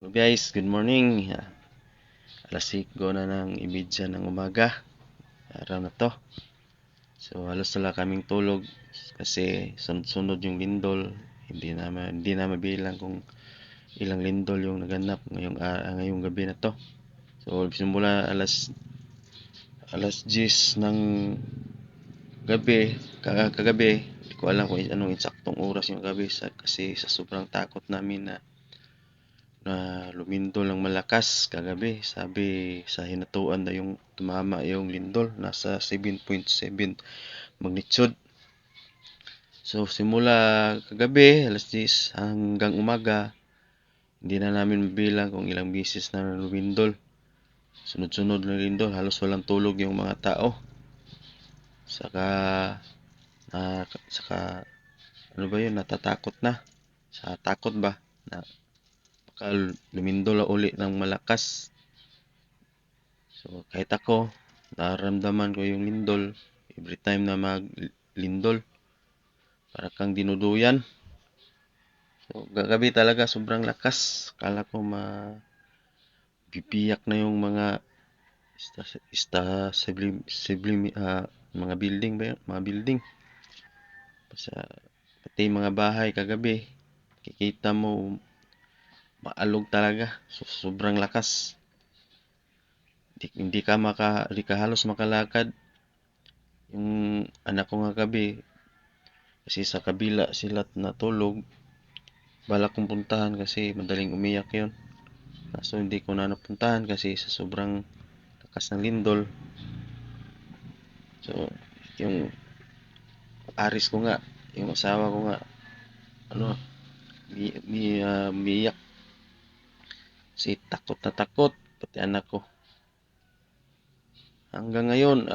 Hello guys, good morning. Alas 5 na ng imidya ng umaga. Araw na to. So halos wala kaming tulog kasi sunod-sunod yung lindol. Hindi na mabilang kung ilang lindol yung naganap ngayong gabi na to. So simula alas 10 ng gabi, kagabi, hindi ko alam kung anong eksaktong oras yung gabi kasi sa sobrang takot namin na lumindol ng malakas kagabi. Sabi sa hinatuan na yung tumama yung lindol, nasa 7.7 magnitude. So simula kagabi alas 10 hanggang umaga, hindi na namin mabilang kung ilang bisis na lumindol. Sunod-sunod na lindol, halos walang tulog yung mga tao. Saka saka ano ba yun, natatakot na. Sa takot ba na baka lumindol uli ng malakas. So kahit ako, nararamdaman ko yung lindol every time na maglindol. Para kang dinuduyan. So kagabi talaga sobrang lakas. Kala ko bibiyak na yung mga mga building ba yun? Mga building. Pati mga bahay kagabi, kikita mo maalog talaga. So, sobrang lakas. Hindi ka halos makalakad. Yung anak ko nga gabi, kasi sa kabila sila natulog, balak kong puntahan kasi madaling umiyak yon. Kaso hindi ko na napuntahan kasi sa sobrang lakas ng lindol. So, yung aris ko nga, yung asawa ko nga, ano, umiyak. Kasi takot na takot, pati anak ko. Hanggang ngayon,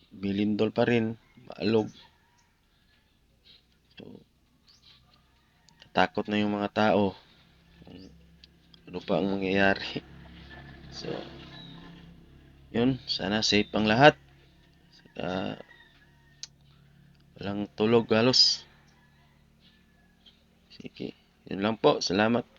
bilindol pa rin, maalog. So, takot na yung mga tao. Ano pa ang mangyayari? So, yun, sana safe ang lahat. Uh, Walang tulog halos. Sige, yun lang po. Salamat.